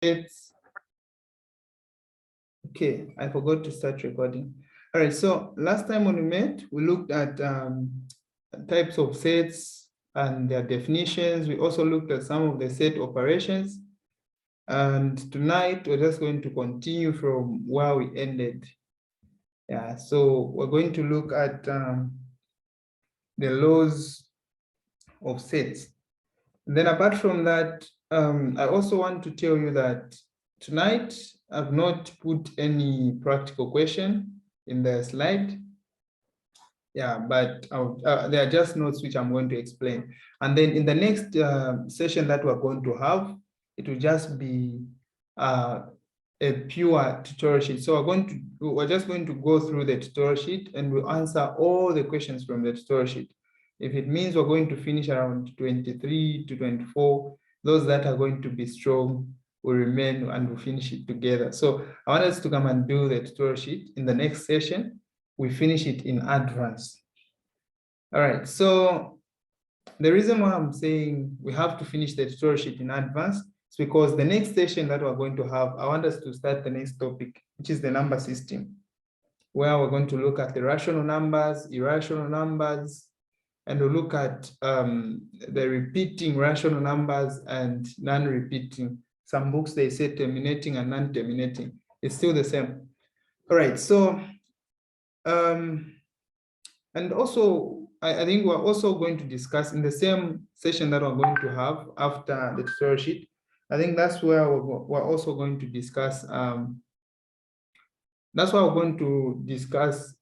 sets. Okay, I forgot to start recording. All right, so last time when we met, we looked at types of sets and their definitions. We also looked at some of the set operations. And tonight, we're just going to continue from where we ended. Yeah, so we're going to look at the laws of sets. And then apart from that, I also want to tell you that tonight, I've not put any practical question in the slide. Yeah, but there are just notes which I'm going to explain. And then in the next session that we're going to have, it will just be a pure tutorial sheet. So we're just going to go through the tutorial sheet and we'll answer all the questions from the tutorial sheet. If it means we're going to finish around 23 to 24, those that are going to be strong will remain and we'll finish it together. So I want us to come and do the tutorial sheet. In the next session, we finish it in advance. All right, so the reason why I'm saying we have to finish the tutorial sheet in advance is because the next session that we're going to have, I want us to start the next topic, which is the number system, where we're going to look at the rational numbers, irrational numbers, and we'll look at the repeating rational numbers and non-repeating. Some books, they say terminating and non-terminating. It's still the same. All right, so, and also, I think we're also going to discuss in the same session that we're going to have after the tutorial sheet. I think that's where we're also going to discuss, that's why we're going to discuss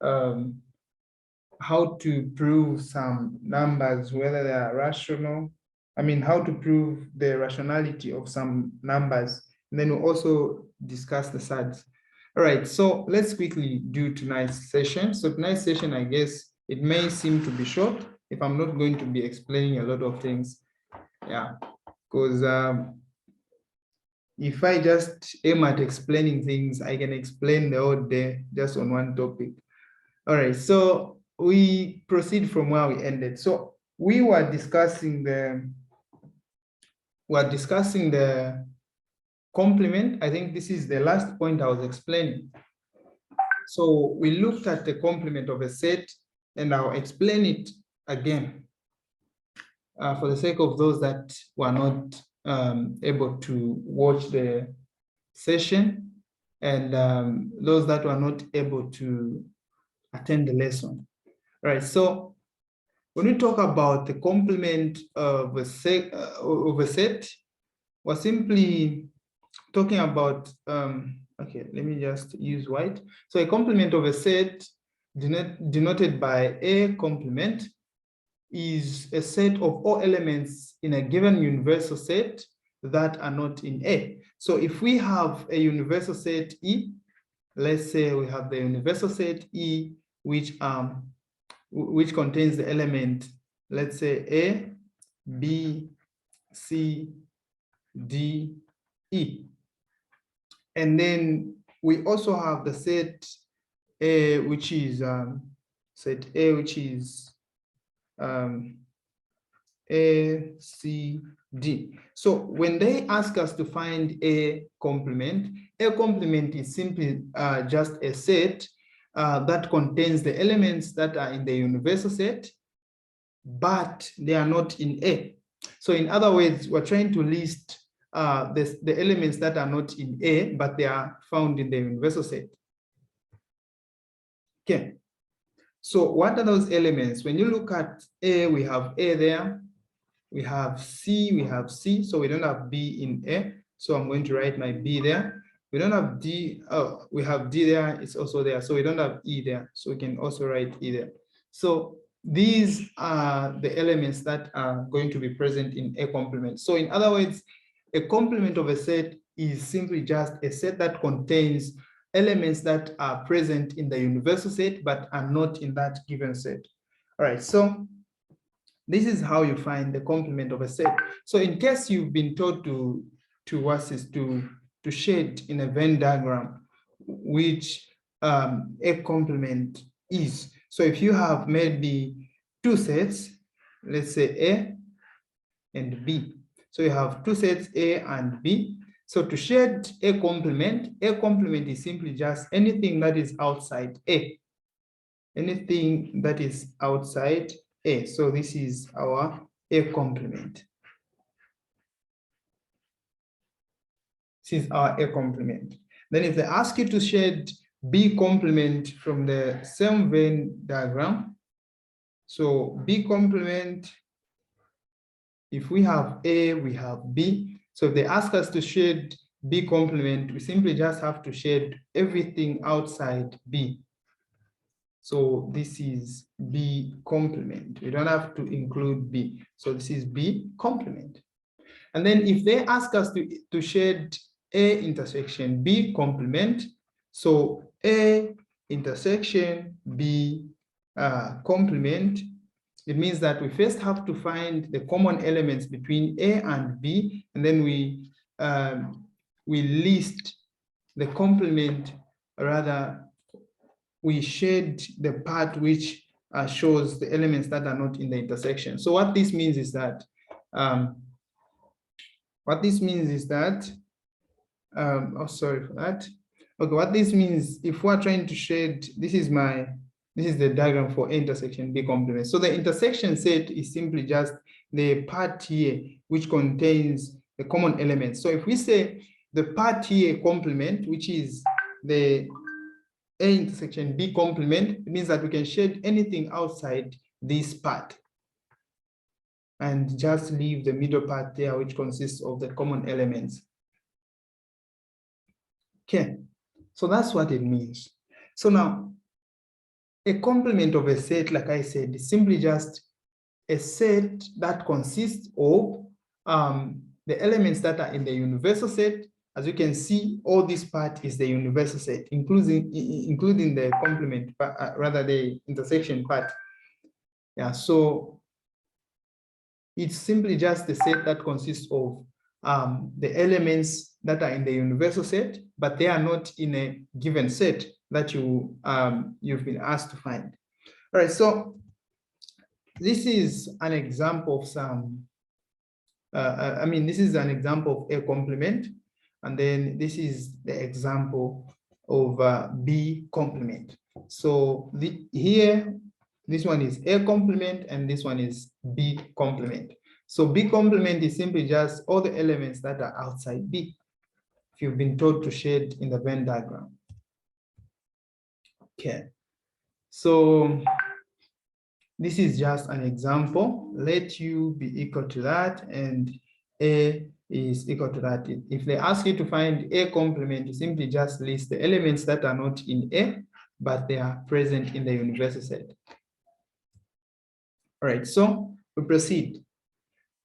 how to prove some numbers, whether they are rational. I mean, how to prove the rationality of some numbers. And then we'll also discuss the surds. All right, so let's quickly do tonight's session. So tonight's session, I guess, it may seem to be short if I'm not going to be explaining a lot of things. Yeah, because if I just aim at explaining things, I can explain the whole day just on one topic. All right, so we proceed from where we ended. So we were discussing the complement. I think this is the last point I was explaining. So we looked at the complement of a set, and I'll explain it again for the sake of those that were not able to watch the session and those that were not able to attend the lesson. All right, so when we talk about the complement of a set, we're simply talking about, okay, let me just use white. So a complement of a set denoted by a complement is a set of all elements in a given universal set that are not in A. So if we have a universal set E, let's say we have the universal set E, which contains the element, let's say A, B, C, D, E. And then we also have the set A, which is A, C, D. So when they ask us to find a complement is simply just a set that contains the elements that are in the universal set, but they are not in A. So in other words, we're trying to list the elements that are not in A, but they are found in the universal set. Okay. So what are those elements? When you look at A, we have A there. We have C, we have C. So we don't have B in A. So I'm going to write my B there. We don't have D. Oh, we have D there. It's also there. So we don't have E there. So we can also write E there. So these are the elements that are going to be present in a complement. So in other words, a complement of a set is simply just a set that contains elements that are present in the universal set, but are not in that given set. All right, so this is how you find the complement of a set. So in case you've been told to shade in a Venn diagram, which a complement is. So if you have maybe two sets, let's say A and B. So you have two sets A and B. So to shade A complement is simply just anything that is outside A. Anything that is outside A. So this is our A complement. This is our A complement. Then if they ask you to shade B complement from the same Venn diagram, so B complement, if we have A, we have B. So if they ask us to shade B complement, we simply just have to shade everything outside B. So this is B complement. We don't have to include B. So this is B complement. And then if they ask us to shade A intersection B complement, so A intersection B complement, it means that we first have to find the common elements between A and B, and then we list the complement, rather we shade the part which shows the elements that are not in the intersection. So what this means is that oh, sorry for that. Okay, what this means, if we're trying to shade, this is the diagram for A intersection B complement. So the intersection set is simply just the part here which contains the common elements. So if we say the part here complement, which is the A intersection B complement, it means that we can shade anything outside this part and just leave the middle part there, which consists of the common elements. Okay, so that's what it means. So now, a complement of a set, like I said, is simply just a set that consists of the elements that are in the universal set. As you can see, all this part is the universal set, including the complement, rather the intersection part. Yeah, so it's simply just the set that consists of the elements that are in the universal set, but they are not in a given set that you've been asked to find. All right, so this is an example of some, this is an example of A complement, and then this is the example of B complement. So here, this one is A complement and this one is B complement. So B complement is simply just all the elements that are outside B, if you've been told to shade in the Venn diagram. Okay, so this is just an example. Let U be equal to that and A is equal to that. If they ask you to find A complement, you simply just list the elements that are not in A, but they are present in the universal set. All right, so we proceed.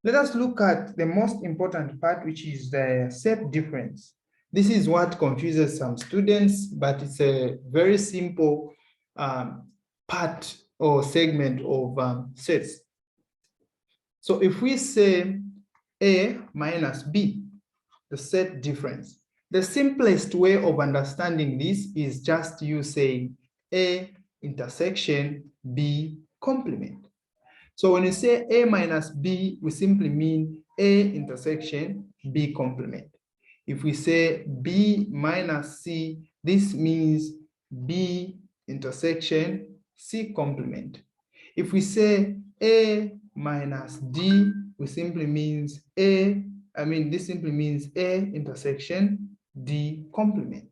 Let us look at the most important part, which is the set difference. This is what confuses some students, but it's a very simple part or segment of sets. So if we say A minus B, the set difference, the simplest way of understanding this is just you saying A intersection B complement. So when you say A minus B, we simply mean A intersection B complement. If we say B minus C, this means B intersection C complement. If we say A minus D, we simply means this simply means A intersection D complement.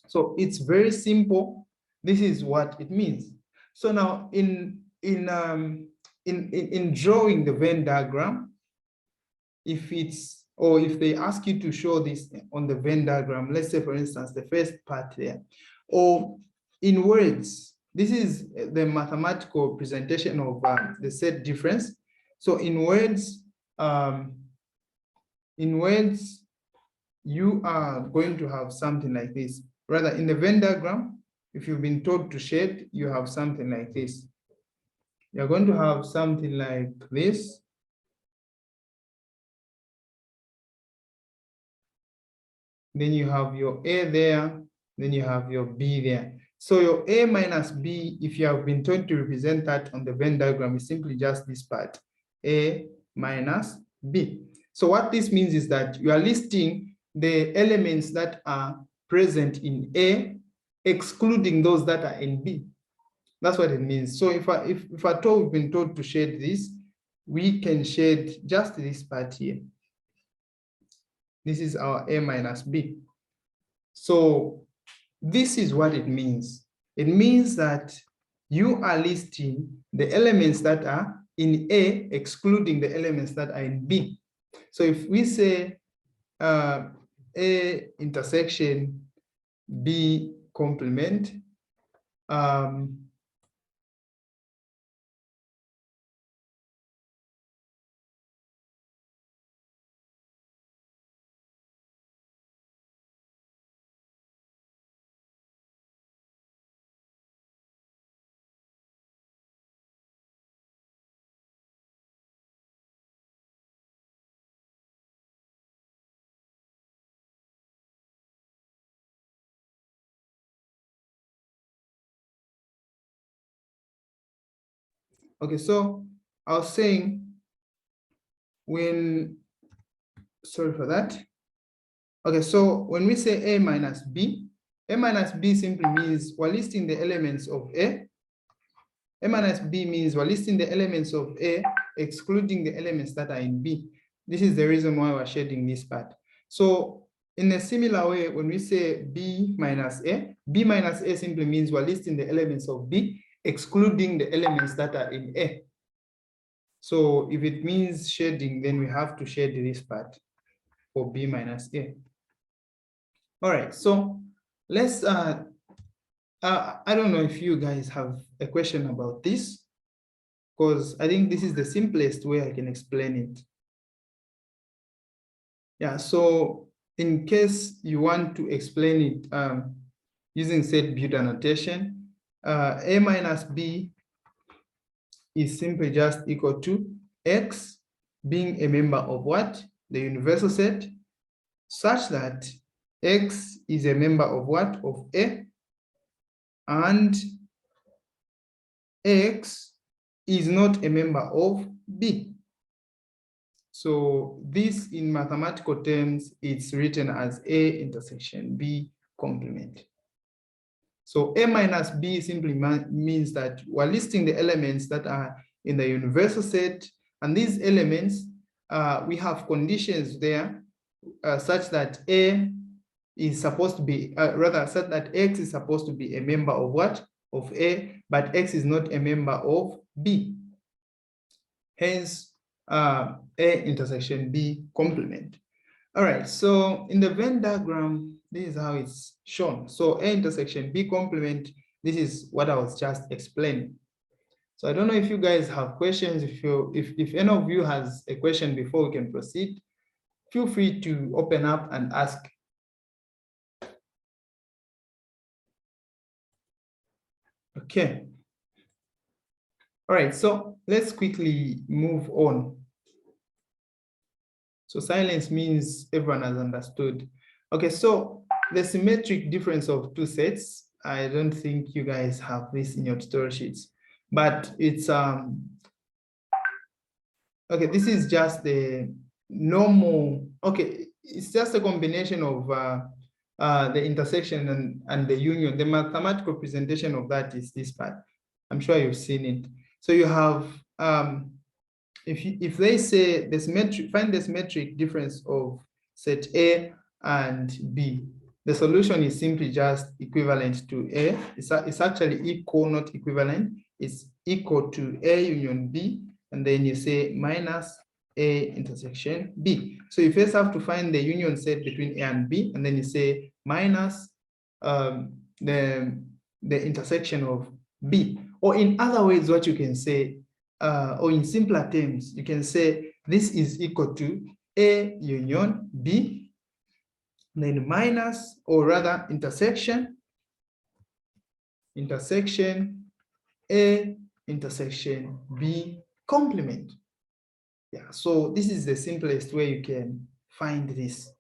So it's very simple. This is what it means. So now in drawing the Venn diagram, if they ask you to show this on the Venn diagram, let's say for instance the first part there, or in words, this is the mathematical presentation of the set difference. So in words, you are going to have something like this. Rather, in the Venn diagram, if you've been told to shade, you have something like this. You're going to have something like this. Then you have your A there, then you have your B there. So your A minus B, if you have been told to represent that on the Venn diagram, is simply just this part, A minus B. So what this means is that you are listing the elements that are present in A, excluding those that are in B. That's what it means. So if at all we've been told to shade this, we can shade just this part here. This is our A minus B. So this is what it means. It means that you are listing the elements that are in A, excluding the elements that are in B. So if we say A intersection B complement, okay, so I was saying sorry for that. Okay, so when we say A minus B simply means we're listing the elements of A. A minus B means we're listing the elements of A, excluding the elements that are in B. This is the reason why we're shading this part. So in a similar way, when we say B minus A simply means we're listing the elements of B, excluding the elements that are in A. So if it means shading, then we have to shade this part for B minus A. All right, so let's, I don't know if you guys have a question about this, because I think this is the simplest way I can explain it. Yeah, so in case you want to explain it using set builder notation, A minus B is simply just equal to X being a member of what? The universal set, such that X is a member of what? Of A, and X is not a member of B. So this, in mathematical terms, it's written as A intersection B complement. So A minus B simply means that we're listing the elements that are in the universal set, and these elements, we have conditions there such that A is supposed to be, rather such that X is supposed to be a member of what? Of A, but X is not a member of B. Hence, A intersection B complement. All right, so in the Venn diagram, this is how it's shown. So A intersection B complement, this is what I was just explaining. So I don't know if you guys have questions. If any of you has a question before we can proceed, feel free to open up and ask. Okay. All right, so let's quickly move on. So silence means everyone has understood. Okay, so the symmetric difference of two sets, I don't think you guys have this in your tutorial sheets, but it's, okay, this is just the normal, okay, it's just a combination of the intersection and the union. The mathematical representation of that is this part. I'm sure you've seen it. So you have, if they say the symmetric, find the symmetric difference of set A and B, the solution is simply just equivalent to A. It's actually equal, not equivalent. It's equal to A union B, and then you say minus A intersection B. So you first have to find the union set between A and B, and then you say minus the intersection of B. Or in other words, what you can say, or in simpler terms, you can say this is equal to A union B, then minus, or rather intersection A intersection B complement. Yeah, so this is the simplest way you can find this.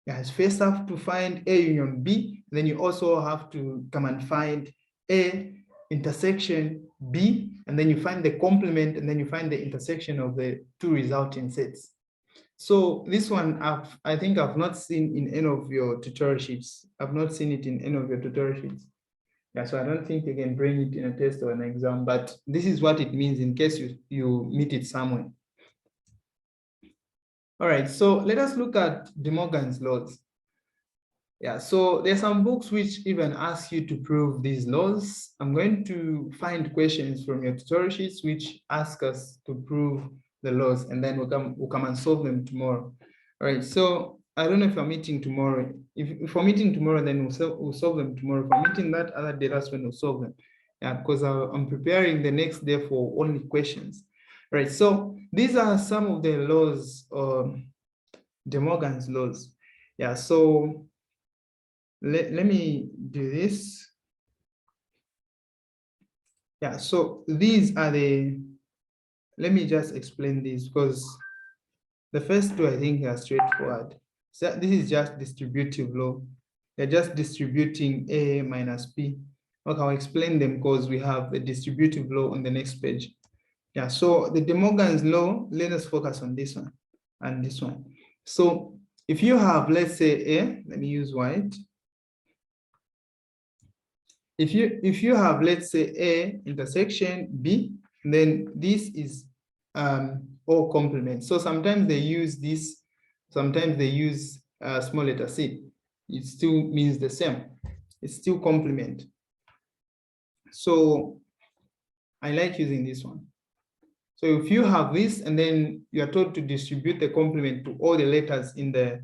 Guys, first have to find A union B, then you also have to come and find A intersection B, and then you find the complement, and then you find the intersection of the two resulting sets. So this one, I think I've not seen in any of your tutorial sheets. I've not seen it in any of your tutorial sheets. Yeah, so I don't think you can bring it in a test or an exam, but this is what it means in case you meet it somewhere. All right, so let us look at DEMOGANS laws. Yeah, so there's some books which even ask you to prove these laws. I'm going to find questions from your tutorial sheets which ask us to prove the laws, and then we'll come and solve them tomorrow. All right, so I don't know if I'm meeting tomorrow. If we're meeting tomorrow, then we'll solve them tomorrow. If I'm meeting that other day, that's when we'll solve them. Yeah, because I'm preparing the next day for only questions. All right, so these are some of the laws, DEMOGANS laws. Yeah, so let me do this. Yeah, so these are let me just explain this because the first two I think are straightforward. So this is just distributive law. They're just distributing A minus B. Okay, I'll explain them because we have the distributive law on the next page. Yeah, so the DEMOGANS law, let us focus on this one and this one. So if you have, let's say A, let me use white. If you have, let's say, A intersection B, then this is O complement. So sometimes they use this, sometimes they use small letter C. It still means the same. It's still complement. So I like using this one. So if you have this, and then you are told to distribute the complement to all the letters in the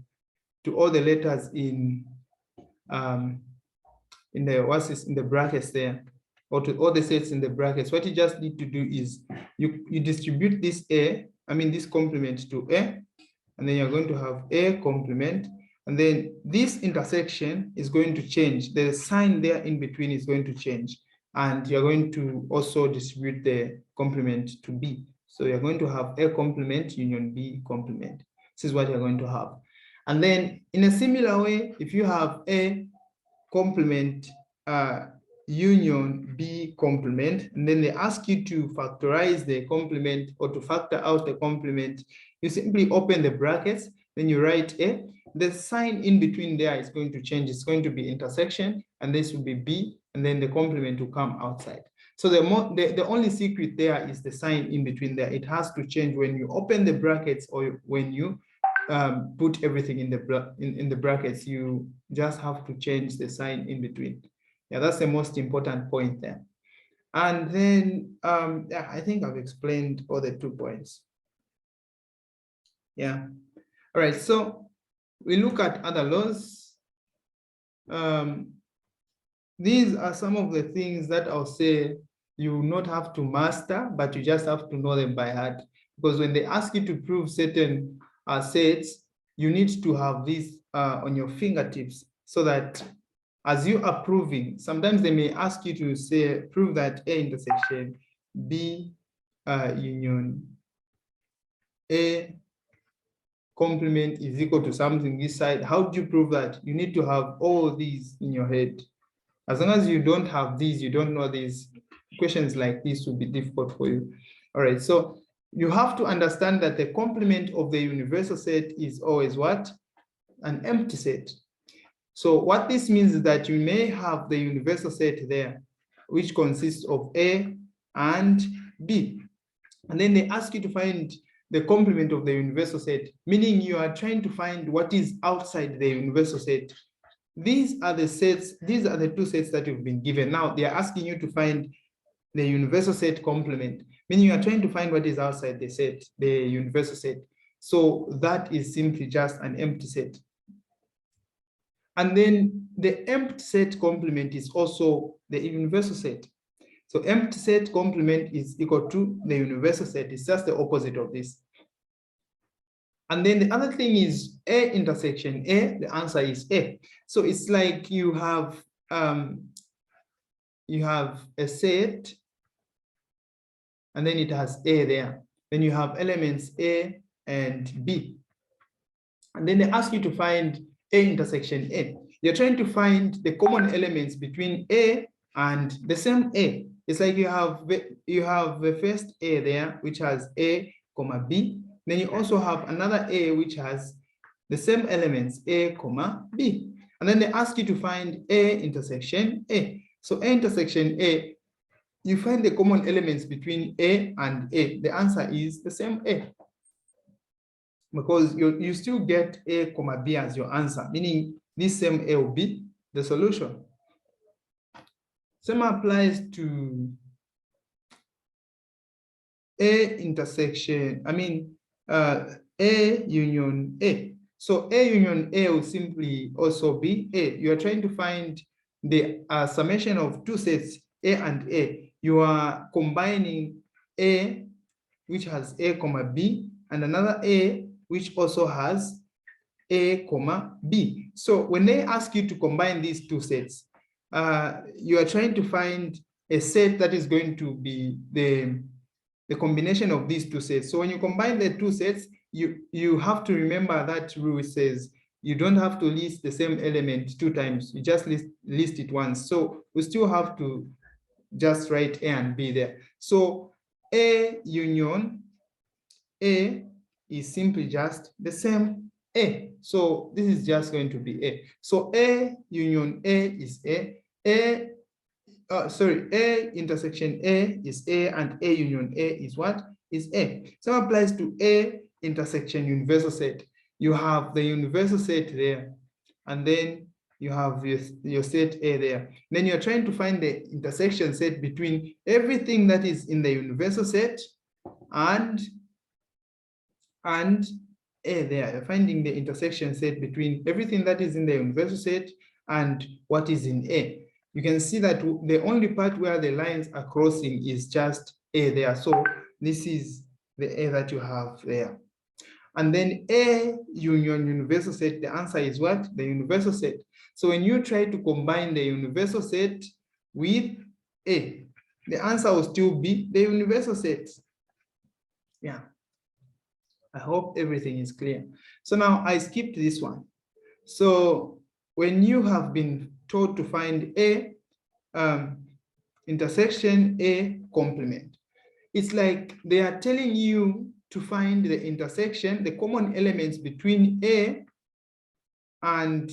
in the brackets there, or to all the sets in the brackets, what you just need to do is you distribute this this complement to A, and then you're going to have A complement, and then this intersection is going to change. The sign there in between is going to change, and you're going to also distribute the complement to B. So you're going to have A complement union B complement. This is what you're going to have. And then in a similar way, if you have A complement union B complement, and then they ask you to factorize the complement or to factor out the complement, you simply open the brackets, then you write A. The sign in between there is going to change. It's going to be intersection, and this will be B, and then the complement will come outside. So the only secret there is the sign in between there. It has to change when you open the brackets or when you put everything in the brackets. You just have to change the sign in between. Yeah, that's the most important point there. And then yeah, I think I've explained all the 2 points. Yeah. All right, so we look at other laws. These are some of the things that I'll say you will not have to master, but you just have to know them by heart. Because when they ask you to prove certain sets, you need to have this on your fingertips, so that as you are proving, sometimes they may ask you to say, prove that A intersection B union A complement is equal to something this side. How do you prove that? You need to have all these in your head. As long as you don't have these, you don't know these, questions like this will be difficult for you. All right, so you have to understand that the complement of the universal set is always what? An empty set. So what this means is that you may have the universal set there, which consists of A and B. And then they ask you to find the complement of the universal set, meaning you are trying to find what is outside the universal set. These are the sets, these are the 2 sets that you've been given. Now they are asking you to find the universal set complement, meaning you are trying to find what is outside the set, the universal set. So that is simply just an empty set. And then the empty set complement is also the universal set. So empty set complement is equal to the universal set. It's just the opposite of this. And then the other thing is A intersection A, the answer is A. So it's like you have a set, and then it has A there. Then you have elements A and B. And then they ask you to find A intersection A. You're trying to find the common elements between A and the same A. It's like you have the first A there, which has A, B, Then you also have another A which has the same elements, A, comma, B. And then they ask you to find A intersection A. So A intersection A, you find the common elements between A and A. The answer is the same A. Because you still get A, comma, B as your answer, meaning this same A will be the solution. Same applies to A intersection, A union A. So A union A will simply also be A. You are trying to find the summation of two sets, A and A. You are combining A, which has A, comma, B, and another A, which also has A, comma, B. So when they ask you to combine these two sets, you are trying to find a set that is going to be the combination of these two sets. So when you combine the two sets, you have to remember that rule says you don't have to list the same element two times. You just list it once. So we still have to just write A and B there. So A union A is simply just the same A. So this is just going to be A. So A union A is A. A intersection A is A, and A union A is what? Is A. So applies to A intersection universal set. You have the universal set there, and then you have your set A there. Then you're trying to find the intersection set between everything that is in the universal set and A there. You're finding the intersection set between everything that is in the universal set and what is in A. You can see that the only part where the lines are crossing is just A there. So this is the A that you have there. And then A union universal set, the answer is what? The universal set. So when you try to combine the universal set with A, the answer will still be the universal set. Yeah. I hope everything is clear. So now I skipped this one. So when you have been told to find A intersection A complement, it's like they are telling you to find the intersection, the common elements between A and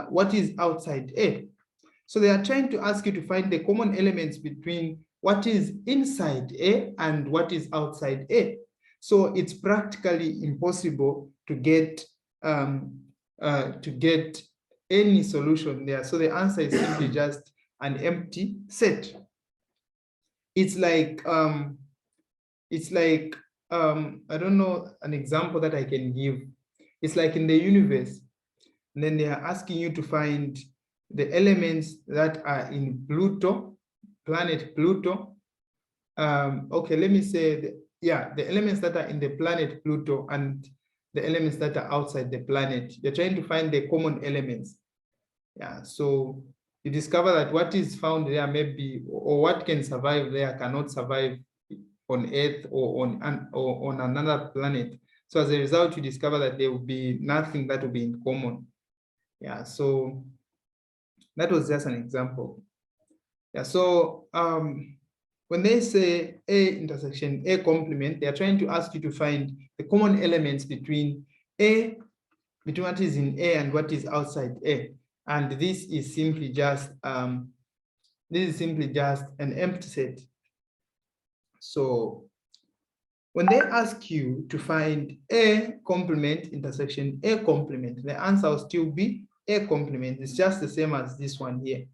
what is outside A. So they are trying to ask you to find the common elements between what is inside A and what is outside A. So it's practically impossible to get any solution there. So the answer is simply just an empty set. It's like I don't know an example that I can give. It's like in the universe, and then they are asking you to find the elements that are in Pluto, planet Pluto. Okay, let me say the elements that are in the planet Pluto and the elements that are outside the planet. They're trying to find the common elements. Yeah, so you discover that what is found there maybe, or what can survive there cannot survive on Earth or on another planet. So as a result, you discover that there will be nothing that will be in common. Yeah, so that was just an example. Yeah, so when they say A intersection A complement, they are trying to ask you to find the common elements between what is in A and what is outside A. And this is simply just an empty set. So when they ask you to find A complement intersection A complement, the answer will still be A complement. It's just the same as this one here.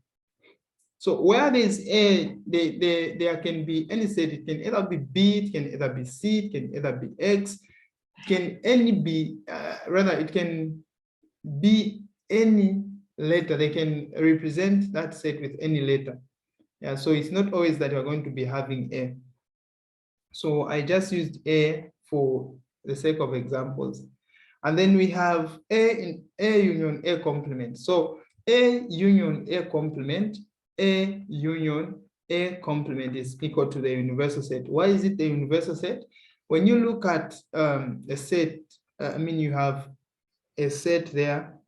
So where there's A, there can be any set. It can either be B, it can either be C, it can either be X, it can it can be any letter. They can represent that set with any letter. Yeah, so it's not always that you're going to be having A. So I just used A for the sake of examples. And then we have A union A complement. So A union A complement, A union A complement is equal to the universal set. Why is it the universal set? When you look at a set, you have a set there,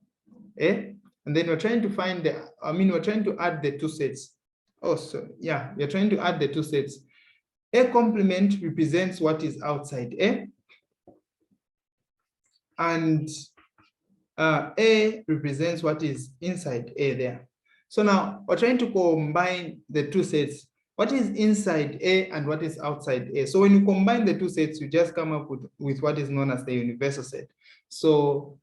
A, and then we're trying to find we're trying to add the two sets. Oh, so yeah, we're trying to add the two sets. A complement represents what is outside A, and A represents what is inside A there. So now we're trying to combine the two sets. What is inside A and what is outside A? So when you combine the two sets, you just come up with what is known as the universal set. So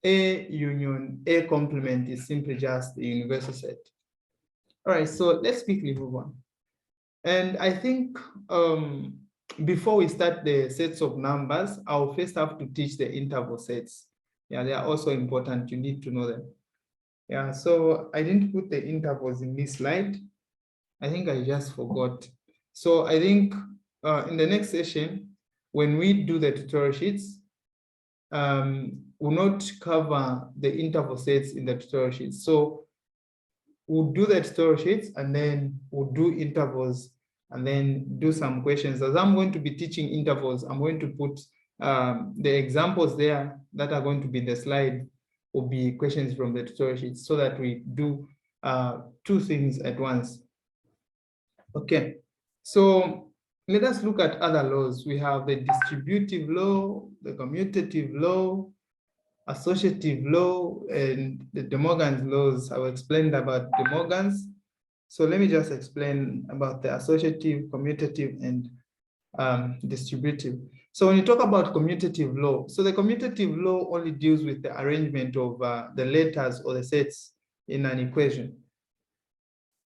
A union A complement is simply just the universal set. All right, so let's quickly move on. And I think before we start the sets of numbers, I'll first have to teach the interval sets. Yeah, they are also important. You need to know them. Yeah, so I didn't put the intervals in this slide. I think I just forgot. So I think in the next session, when we do the tutorial sheets, we'll not cover the interval sets in the tutorial sheets. So we'll do the tutorial sheets and then we'll do intervals and then do some questions. As I'm going to be teaching intervals, I'm going to put the examples there that are going to be in the slide will be questions from the tutorial sheets so that we do two things at once. Okay, so let us look at other laws. We have the distributive law, the commutative law, associative law, and the DEMOGANS laws. I will explain about DEMOGANS. So let me just explain about the associative, commutative, and distributive. So when you talk about commutative law, so the commutative law only deals with the arrangement of the letters or the sets in an equation.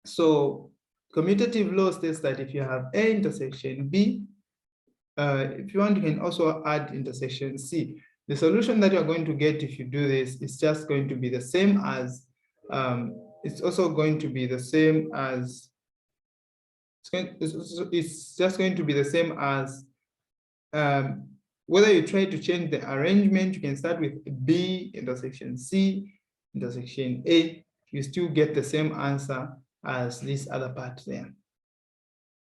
So commutative law states that if you have A intersection B, if you want, you can also add intersection C. The solution that you're going to get if you do this is just going to be the same as, it's also going to be the same as, it's just going to be the same as, whether you try to change the arrangement, you can start with B intersection C intersection A, you still get the same answer as this other part there.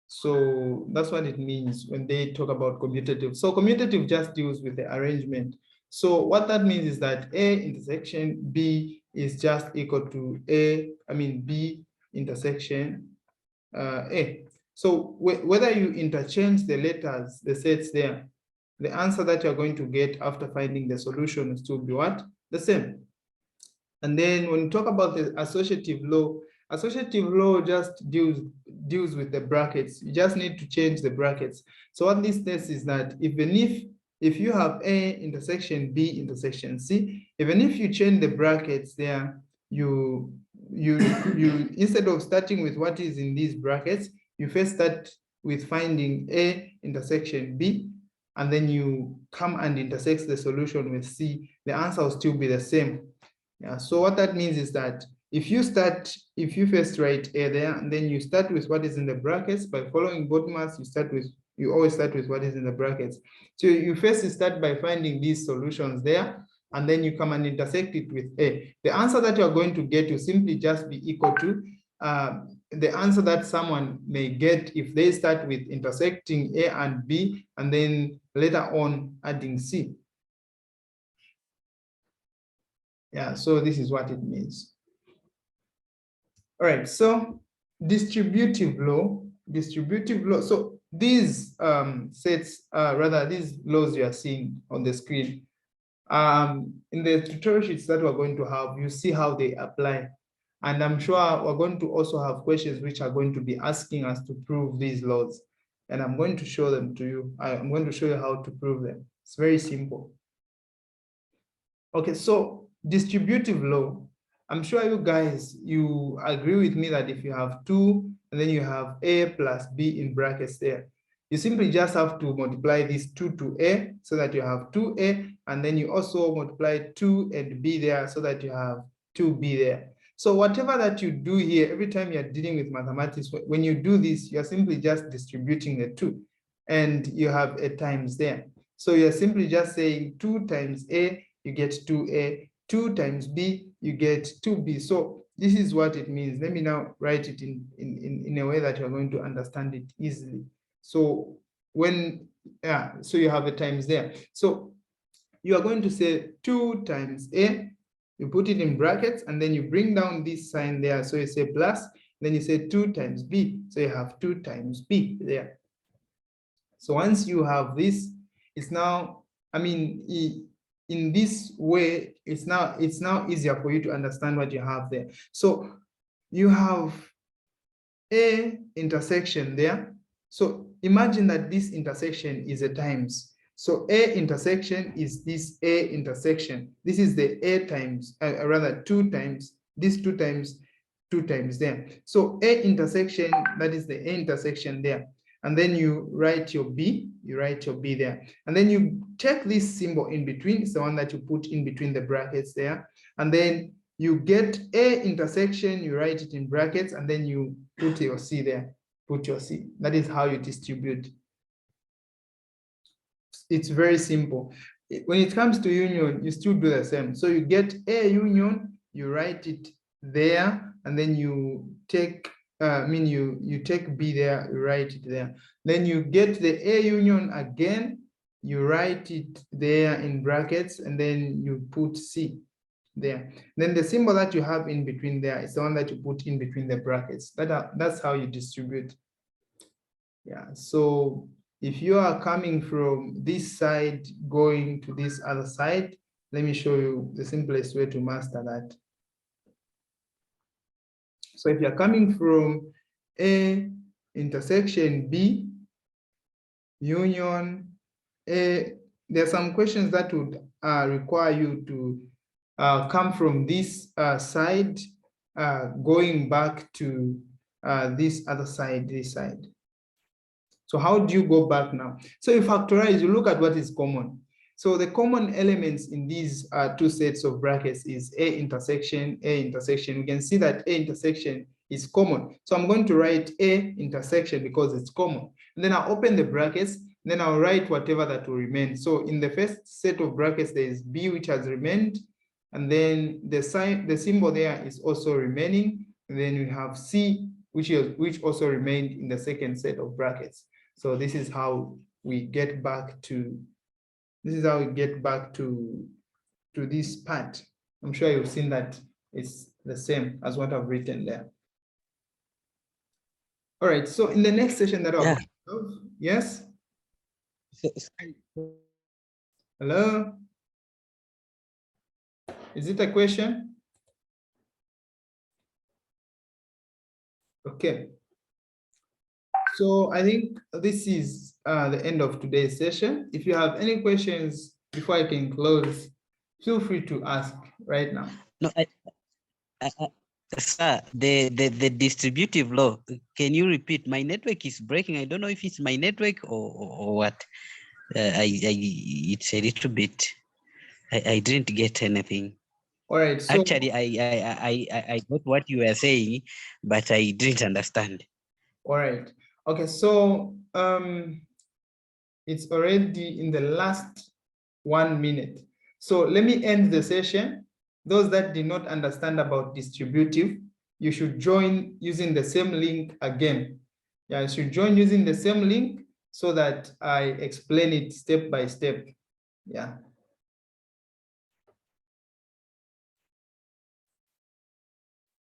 So that's what it means when they talk about commutative. So commutative just deals with the arrangement. So what that means is that A intersection B is just equal to B intersection A. So whether you interchange the letters, the sets there, the answer that you're going to get after finding the solution is to be what? The same. And then when you talk about the associative law just deals with the brackets. You just need to change the brackets. So what this says is that even if you have A intersection B intersection C, even if you change the brackets there, you instead of starting with what is in these brackets, you first start with finding A intersection B, and then you come and intersect the solution with C. The answer will still be the same. Yeah, so what that means is that if you first write A there, and then you start with what is in the brackets, by following BODMAS, you always start with what is in the brackets. So you first start by finding these solutions there, and then you come and intersect it with A. The answer that you're going to get will simply just be equal to the answer that someone may get if they start with intersecting A and B, and then later on adding C. Yeah, so this is what it means. All right, so distributive law. So these sets, rather these laws you are seeing on the screen, in the tutorial sheets that we're going to have, you see how they apply. And I'm sure we're going to also have questions which are going to be asking us to prove these laws. And I'm going to show them to you. I'm going to show you how to prove them. It's very simple. Okay, so distributive law. I'm sure you guys, you agree with me that if you have 2 and then you have A plus B in brackets there, you simply just have to multiply these 2 to A so that you have 2A, and then you also multiply 2 and B there so that you have 2B there. So whatever that you do here, every time you're dealing with mathematics, when you do this, you're simply just distributing the 2 and you have a times there. So you're simply just saying 2 times A, you get 2A, 2 times B, you get 2B. So this is what it means. Let me now write it in a way that you're going to understand it easily. So so you have a times there. So you are going to say 2 times A, you put it in brackets, and then you bring down this sign there. So you say plus, then you say 2 times B. So you have 2 times B there. So once you have this, it's now, in this way, it's now easier for you to understand what you have there. So you have a intersection there. So imagine that this intersection is a times. So A intersection is this A intersection. This is the A times, rather 2 times, this 2 times, 2 times there. So A intersection, that is the A intersection there. And then you write your B, there. And then you take this symbol in between, it's the one that you put in between the brackets there. And then you get A intersection, you write it in brackets, and then you put your C there, put your C. That is how you distribute. It's very simple. When it comes to union, you still do the same. So you get A union, you write it there, and then you take, you take B there, you write it there. Then you get the A union again, you write it there in brackets, and then you put C there. Then the symbol that you have in between there is the one that you put in between the brackets. That's how you distribute. Yeah, so if you are coming from this side going to this other side, let me show you the simplest way to master that. So if you're coming from A intersection B union A, there are some questions that would require you to come from this side, going back to this other side, this side. So how do you go back now? So you factorize, you look at what is common. So the common elements in these 2 sets of brackets is A intersection, A intersection. We can see that A intersection is common. So I'm going to write A intersection because it's common. And then I'll open the brackets, and then I'll write whatever that will remain. So in the first set of brackets, there is B, which has remained. And then the symbol there is also remaining. And then we have C, which also remained in the second set of brackets. So this is how we get back to, this part. I'm sure you've seen that it's the same as what I've written there. All right, so in the next session that I'll have, yes? Hello? Is it a question? Okay. So I think this is the end of today's session. If you have any questions before I can close, feel free to ask right now. No, sir, the distributive law, can you repeat? My network is breaking. I don't know if it's my network or what. It's a little bit, I didn't get anything. All right. So actually, I got what you were saying, but I didn't understand. All right. Okay. So it's already in the last 1 minute. So let me end the session. Those that did not understand about distributive, you should join using the same link again. Yeah, you should join using the same link so that I explain it step by step. Yeah.